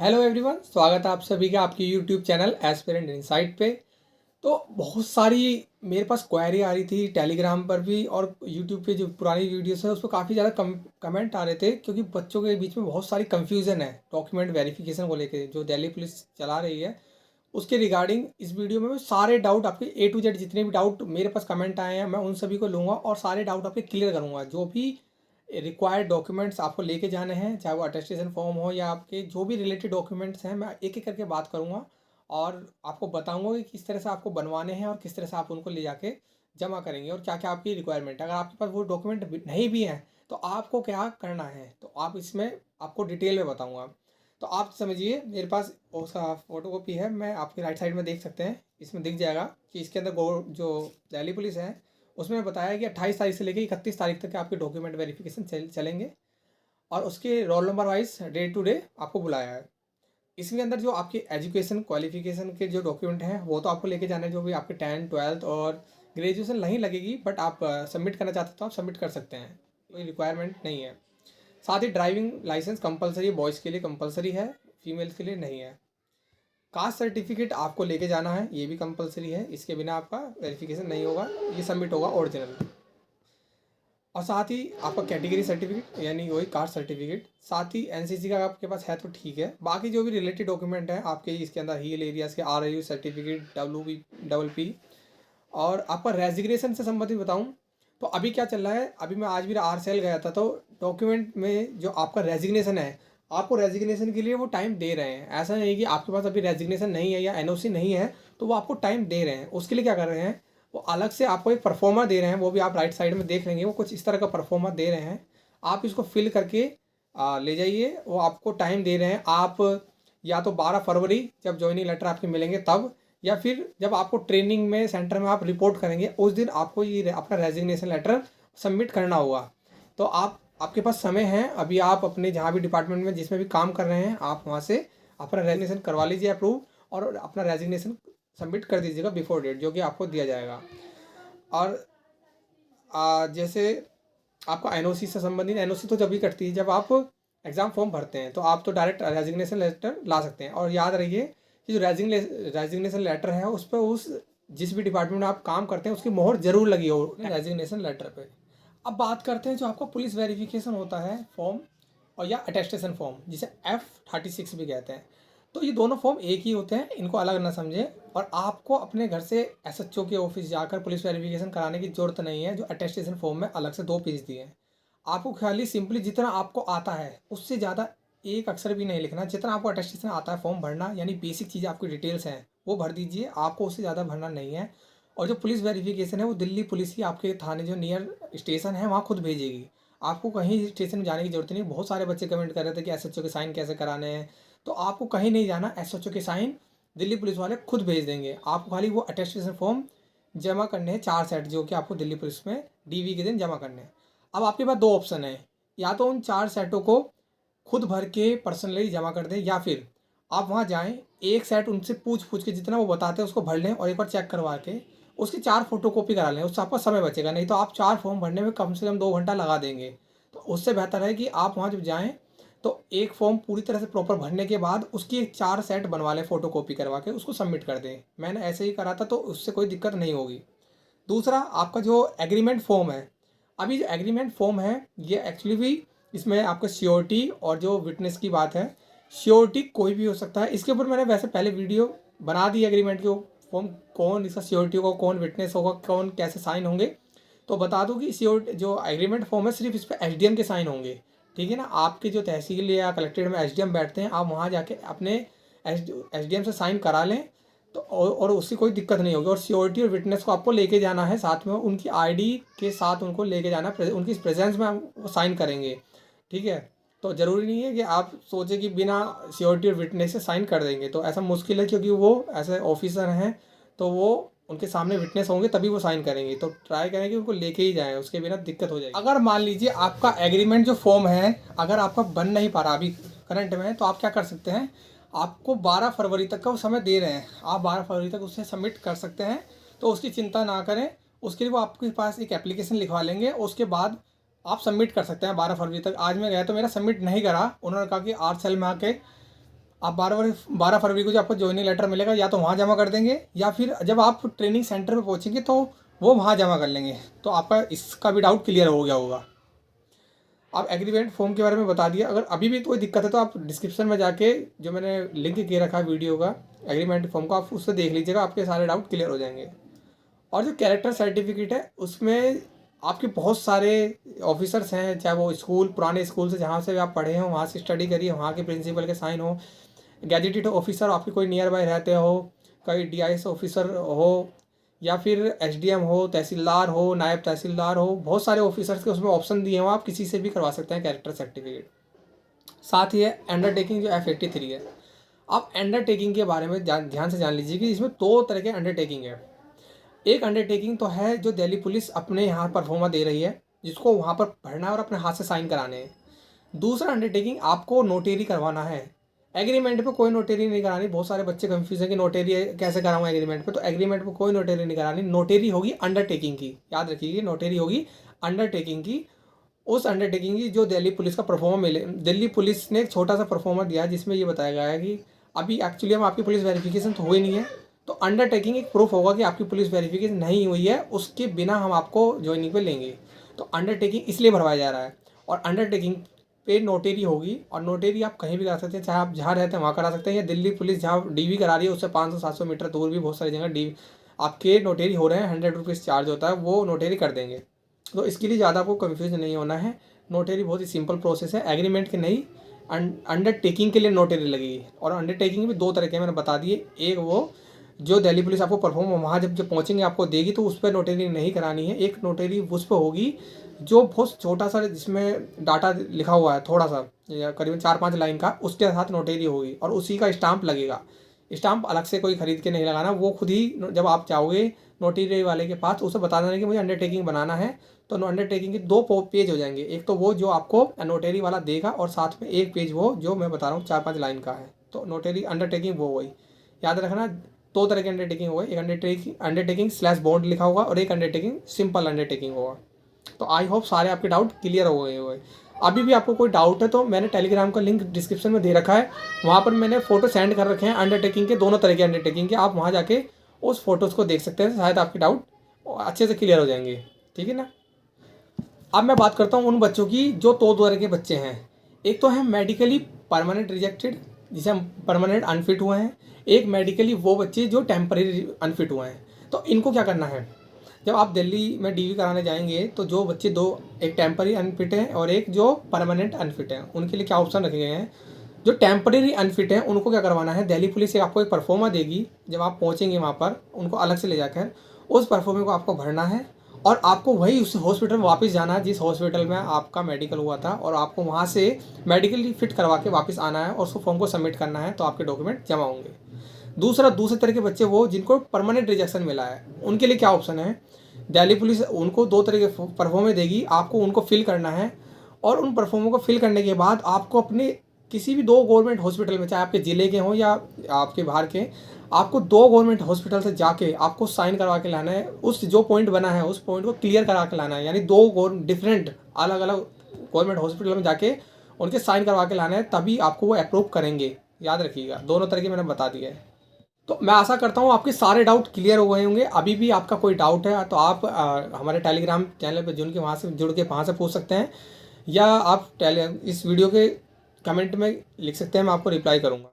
Hello everyone, स्वागत है आप सभी का आपके यूट्यूब चैनल एस्पिरेंट इनसाइट पे। तो बहुत सारी मेरे पास क्वेरी आ रही थी टेलीग्राम पर भी, और यूट्यूब पे जो पुरानी वीडियोस है उस पर काफ़ी ज़्यादा कमेंट आ रहे थे, क्योंकि बच्चों के बीच में बहुत सारी कन्फ्यूज़न है डॉक्यूमेंट वेरिफिकेशन को लेके जो दिल्ली पुलिस चला रही है। उसके रिगार्डिंग इस वीडियो में मैं सारे डाउट आपके ए टू जेड जितने भी डाउट मेरे पास कमेंट आए हैं मैं उन सभी को लूँगा और सारे डाउट आपके क्लियर करूँगा। जो भी रिक्वायर्ड डॉक्यूमेंट्स आपको लेके जाने हैं, चाहे वो अटेस्टेशन फॉर्म हो या आपके जो भी रिलेटेड डॉक्यूमेंट्स हैं, मैं एक एक करके बात करूँगा और आपको बताऊँगा कि किस तरह से आपको बनवाने हैं और किस तरह से आप उनको ले जाके जमा करेंगे और क्या क्या आपकी रिक्वायरमेंट है। अगर आपके पास वो डॉक्यूमेंट नहीं भी हैं तो आपको क्या करना है, तो आप इसमें आपको डिटेल में बताऊँगा। तो आप समझिए, मेरे पास उसका फ़ोटो कॉपी है, मैं आपके राइट साइड में देख सकते हैं, इसमें दिख जाएगा कि इसके अंदर जो दिल्ली पुलिस है उसमें बताया कि 28 तारीख से लेकर 31 तारीख तक के आपके डॉक्यूमेंट वेरिफिकेशन चलेंगे और उसके roll number wise day to day आपको बुलाया है। इसके अंदर जो आपकी एजुकेशन क्वालिफिकेशन के जो डॉक्यूमेंट हैं वो तो आपको लेके जाना है, जो भी आपके 10, 12 और ग्रेजुएशन नहीं लगेगी, बट आप सबमिट करना चाहते हो तो आप सबमिट कर सकते हैं, कोई रिक्वायरमेंट नहीं है। साथ ही ड्राइविंग लाइसेंस कंपलसरी, बॉयज़ के लिए कंपलसरी है, फीमेल्स के लिए नहीं है। कास्ट सर्टिफिकेट आपको लेके जाना है, ये भी कंपलसरी है, इसके बिना आपका वेरिफिकेशन नहीं होगा, ये सबमिट होगा ओरिजिनल। और साथ ही आपका कैटेगरी सर्टिफिकेट यानी वही कास्ट सर्टिफिकेट, साथ ही एनसीसी का आपके पास है तो ठीक है, बाकी जो भी रिलेटेड डॉक्यूमेंट है आपके इसके अंदर हिल एरियाज़ के RIU सर्टिफिकेट, WP और आपका रेजिग्नेशन से संबंधित बताऊं तो अभी क्या चल रहा है। अभी मैं आज भी RCL गया था, तो डॉक्यूमेंट में जो आपका रेजिग्नेशन है, आपको रेजिग्नेशन के लिए वो टाइम दे रहे हैं। ऐसा नहीं कि आपके पास अभी रेजिग्नेशन नहीं है या NOC नहीं है तो वो आपको टाइम दे रहे हैं। उसके लिए क्या कर रहे हैं, वो अलग से आपको एक परफॉर्मा दे रहे हैं, वो भी आप राइट साइड में देख लेंगे, वो कुछ इस तरह का परफॉर्मा दे रहे हैं। आप इसको फिल करके ले जाइए, वो आपको टाइम दे रहे हैं। आप या तो 12 फरवरी जब ज्वाइनिंग लेटर आपके मिलेंगे तब, या फिर जब आपको ट्रेनिंग में सेंटर में आप रिपोर्ट करेंगे उस दिन आपको ये अपना रेजिग्नेशन लेटर सबमिट करना होगा। तो आपके पास समय है, अभी आप अपने जहाँ भी डिपार्टमेंट में जिसमें भी काम कर रहे हैं आप वहाँ से अपना रेजिग्नेशन करवा लीजिए अप्रूव, और अपना रेजिग्नेशन सबमिट कर दीजिएगा बिफोर डेट, जो कि आपको दिया जाएगा। और जैसे आपका NOC से संबंधित, NOC तो जब भी कटती है जब आप एग्ज़ाम फॉर्म भरते हैं, तो आप तो डायरेक्ट रेजिग्नेशन लेटर ला सकते हैं। और याद रखिए कि जो रेजिग्नेशन लेटर है उस पर उस जिस भी डिपार्टमेंट में आप काम करते हैं उसकी मोहर जरूर लगी हो रेजिग्नेशन लेटर पे। अब बात करते हैं जो आपका पुलिस वेरिफिकेशन होता है फॉर्म, और या अटेस्टेशन फॉर्म जिसे F36 भी कहते हैं। तो ये दोनों फॉर्म एक ही होते हैं, इनको अलग ना समझें। और आपको अपने घर से SHO के ऑफिस जाकर पुलिस वेरिफिकेशन कराने की ज़रूरत नहीं है। जो अटेस्टेशन फॉर्म में अलग से 2 पेज दिए हैं, आपको खाली सिंपली जितना आपको आता है उससे ज़्यादा एक अक्षर भी नहीं लिखना। जितना आपको अटेस्टेशन आता है फॉर्म भरना, यानी बेसिक चीज़ आपकी डिटेल्स हैं वो भर दीजिए, आपको उससे ज़्यादा भरना नहीं है। और जो पुलिस वेरिफिकेशन है वो दिल्ली पुलिस की आपके थाने जो नियर स्टेशन है वहाँ खुद भेजेगी, आपको कहीं स्टेशन में जाने की जरूरत नहीं। बहुत सारे बच्चे कमेंट कर रहे थे कि SHO के साइन कैसे कराने हैं, तो आपको कहीं नहीं जाना, SHO के साइन दिल्ली पुलिस वाले खुद भेज देंगे। आपको खाली वो अटेस्टेशन फॉर्म जमा करने हैं 4 सेट, जो कि आपको दिल्ली पुलिस में DV के दिन जमा करने हैं। अब आपके पास 2 ऑप्शन है, या तो उन 4 सेटों को खुद भर के पर्सनली जमा कर दें, या फिर आप वहाँ जाएं, एक सेट उनसे पूछ के जितना वो बताते हैं उसको भर लें और एक बार चेक करवा के उसकी 4 फोटोकॉपी करा लें। उससे आपका समय बचेगा, नहीं तो आप 4 फॉर्म भरने में कम से कम 2 घंटा लगा देंगे। तो उससे बेहतर है कि आप वहाँ जब जाएँ तो एक फॉर्म पूरी तरह से प्रॉपर भरने के बाद उसकी एक 4 सेट बनवा लें फोटोकॉपी करवा के, उसको सबमिट कर दें। मैंने ऐसे ही करा था तो उससे कोई दिक्कत नहीं होगी। दूसरा, आपका जो एग्रीमेंट फॉर्म है, अभी जो एग्रीमेंट फॉर्म है ये एक्चुअली भी इसमें आपको श्योरिटी और जो विटनेस की बात है, श्योरिटी कोई भी हो सकता है। इसके ऊपर मैंने वैसे पहले वीडियो बना दी एग्रीमेंट के फॉर्म, कौन इसका श्योरिटी होगा, कौन विटनेस होगा, कौन कैसे साइन होंगे। तो बता दूं कि श्योरिटी जो एग्रीमेंट फॉर्म है सिर्फ इस पर SDM के साइन होंगे, ठीक है ना। आपके जो तहसील या कलेक्ट्रेट में SDM बैठते हैं, आप वहाँ जाके अपने SDM से साइन करा लें, तो और उससे कोई दिक्कत नहीं होगी। और श्योरिटी और विटनेस को आपको लेके जाना है साथ में, उनकी ID के साथ उनको लेके जाना है, उनकी प्रेजेंस में हम वो साइन करेंगे, ठीक है। तो ज़रूरी नहीं है कि आप सोचें कि बिना श्योरिटी और विटनेस से साइन कर देंगे, तो ऐसा मुश्किल है, क्योंकि वो ऐसे ऑफिसर हैं तो वो उनके सामने विटनेस होंगे तभी वो साइन करेंगे। तो ट्राई करें कि उनको लेके ही जाएं, उसके बिना दिक्कत हो जाएगी। अगर मान लीजिए आपका एग्रीमेंट जो फॉर्म है अगर आपका बन नहीं पा रहा अभी करंट में, तो आप क्या कर सकते हैं, आपको 12 फरवरी तक का वो समय दे रहे हैं, आप 12 फरवरी तक उसे सबमिट कर सकते हैं। तो उसकी चिंता ना करें, उसके लिए वो आपके पास एक एप्लीकेशन लिखवा लेंगे, उसके बाद आप सबमिट कर सकते हैं 12 फरवरी तक। आज मैं गया तो मेरा सबमिट नहीं करा, उन्होंने कहा कि RCL में आके आप 12 फरवरी को जो आपको ज्वाइनिंग लेटर मिलेगा या तो वहाँ जमा कर देंगे, या फिर जब आप ट्रेनिंग सेंटर में पहुँचेंगे तो वो वहाँ जमा कर लेंगे। तो आपका इसका भी डाउट क्लियर हो गया होगा। आप एग्रीमेंट फॉर्म के बारे में बता दिया। अगर अभी भी कोई दिक्कत है तो आप डिस्क्रिप्शन में जाके जो मैंने लिंक किए रखा है वीडियो का एग्रीमेंट फॉर्म का, आप उससे देख लीजिएगा, आपके सारे डाउट क्लियर हो जाएंगे। और जो कैरेक्टर सर्टिफिकेट है उसमें आपके बहुत सारे ऑफिसर्स हैं, चाहे वो स्कूल पुराने स्कूल से जहाँ से भी आप पढ़े हो वहाँ से स्टडी करिए, वहाँ के प्रिंसिपल के साइन हो, गैजेटेड ऑफिसर आपके कोई नियर बाय रहते हो, कोई डीआईएस ऑफिसर हो, या फिर एसडीएम हो, तहसीलदार हो, नायब तहसीलदार हो, बहुत सारे ऑफिसर्स के उसमें ऑप्शन दिए हो, आप किसी से भी करवा सकते हैं कैरेक्टर सर्टिफिकेट। साथ ही है अंडरटेकिंग जो F83 है। आप अंडरटेकिंग के बारे में ध्यान से जान लीजिए कि इसमें दो तरह के अंडरटेकिंग है। एक अंडरटेकिंग तो है जो दिल्ली पुलिस अपने यहाँ परफॉर्मा दे रही है, जिसको वहाँ पर भरना है और अपने हाथ से साइन कराने हैं। दूसरा अंडरटेकिंग आपको नोटेरी करवाना है। एग्रीमेंट पे कोई नोटेरी नहीं करानी। बहुत सारे बच्चे कंफ्यूज है कि नोटेरी कैसे कराऊँ एग्रीमेंट पे, तो एग्रीमेंट पे कोई नोटेरी नहीं करानी। नोटेरी होगी अंडरटेकिंग की, याद रखिए, नोटेरी होगी अंडरटेकिंग की। उस अंडरटेकिंग की जो दिल्ली पुलिस का परफॉर्मा मिले। दिल्ली पुलिस ने एक छोटा सा परफॉर्मा दिया है जिसमें ये बताया गया है कि अभी एक्चुअली हम आपकी पुलिस वेरिफिकेशन तो हुई नहीं है, तो अंडरटेकिंग एक प्रूफ होगा कि आपकी पुलिस वेरिफिकेशन नहीं हुई है, उसके बिना हम आपको ज्वाइनिंग पे लेंगे। तो अंडरटेकिंग इसलिए भरवाया जा रहा है। और अंडरटेकिंग पे नोटेरी होगी, और नोटेरी आप कहीं भी करा सकते हैं, चाहे आप जहाँ रहते हैं वहाँ करा सकते हैं, या दिल्ली पुलिस जहाँ डीवी करा रही है उससे 500-700 मीटर दूर भी बहुत सारी जगह डीवी आपके नोटेरी हो रहे हैं। 100 रुपीज़ चार्ज होता है, वो नोटेरी कर देंगे। तो इसके लिए ज़्यादा आपको कन्फ्यूज नहीं होना है। नोटेरी बहुत ही सिंपल प्रोसेस है, एग्रीमेंट के नहीं, अंडरटेकिंग के लिए नोटेरी लगेगी। और अंडरटेकिंग भी दो तरह के मैंने बता दिए। एक वो जो दिल्ली पुलिस आपको परफॉर्म वहाँ जब पहुँचेंगे आपको देगी, तो उस पर नोटेरी नहीं करानी है। एक नोटेरी उस पर होगी जो बहुत छोटा सा, जिसमें डाटा लिखा हुआ है थोड़ा सा, या करीबन 4-5 लाइन का, उसके साथ नोटेरी होगी और उसी का स्टाम्प लगेगा। स्टाम्प अलग से कोई खरीद के नहीं लगाना, वो खुद ही जब आप जाओगे नोटरी वाले के पास, उसे बता देना कि मुझे अंडरटेकिंग बनाना है, तो अंडरटेकिंग के 2 पेज हो जाएंगे। एक तो वो जो आपको नोटरी वाला देगा, और साथ में एक पेज वो जो मैं बता रहा हूँ 4-5 लाइन का है। तो नोटरी अंडरटेकिंग वो वही याद रखना। 2 तरह की अंडरटेकिंग होगी, एक अंडरटेकिंग स्लैश बॉन्ड लिखा होगा, और एक अंडरटेकिंग सिंपल अंडरटेकिंग होगा। तो आई होप सारे आपके डाउट क्लियर हो गए होंगे। अभी भी आपको कोई डाउट है तो मैंने टेलीग्राम का लिंक डिस्क्रिप्शन में दे रखा है, वहाँ पर मैंने फ़ोटो सेंड कर रखे हैं अंडरटेकिंग के, दोनों तरह के अंडरटेकिंग के। आप वहाँ जाके उस फोटोज़ को देख सकते हैं, शायद आपके डाउट अच्छे से क्लियर हो जाएंगे। ठीक है ना। अब मैं बात करता हूँ उन बच्चों की जो 2 तरह के बच्चे हैं। एक तो है मेडिकली परमानेंट रिजेक्टेड, जिसे हम परमानेंट अनफिट हुए हैं। एक मेडिकली वो बच्चे जो टेम्परेरी अनफिट हुए हैं। तो इनको क्या करना है, जब आप दिल्ली में डीवी कराने जाएंगे तो जो बच्चे 2, एक टेम्पररी अनफिट है और एक जो परमानेंट अनफिट है, उनके लिए क्या ऑप्शन रखे गए हैं। जो टेम्परेरी अनफिट है उनको क्या करवाना है, दिल्ली पुलिस से आपको एक परफॉर्मा देगी, जब आप पहुंचेंगे वहाँ पर उनको अलग से ले जाकर उस परफॉर्मे को आपको भरना है, और आपको वही उस हॉस्पिटल में वापस जाना है जिस हॉस्पिटल में आपका मेडिकल हुआ था, और आपको वहाँ से मेडिकली फिट करवा के वापस आना है और उस फॉर्म को सबमिट करना है, तो आपके डॉक्यूमेंट जमा होंगे। दूसरे तरह के बच्चे वो जिनको परमानेंट रिजेक्शन मिला है, उनके लिए क्या ऑप्शन है, दिल्ली पुलिस उनको 2 तरह के परफॉर्मे देगी, आपको उनको फिल करना है, और उन परफॉर्मों को फिल करने के बाद आपको अपने किसी भी 2 गवर्नमेंट हॉस्पिटल में, चाहे आपके ज़िले के हों या आपके बाहर के, आपको 2 गवर्नमेंट हॉस्पिटल से जाके आपको साइन करवा के लाना है। उस जो पॉइंट बना है उस पॉइंट को क्लियर करा के लाना है, यानी 2 डिफरेंट अलग अलग गवर्नमेंट हॉस्पिटल में जाके उनके साइन करवा के लाना है, तभी आपको वो अप्रूव करेंगे। याद रखिएगा, दोनों तरह के मैंने बता दिया है। तो मैं आशा करता हूँ आपके सारे डाउट क्लियर हो गए होंगे। अभी भी आपका कोई डाउट है तो आप हमारे टेलीग्राम चैनल पर जुड़ के वहाँ से पूछ सकते हैं, या आप इस वीडियो के कमेंट में लिख सकते हैं, मैं आपको रिप्लाई करूँगा।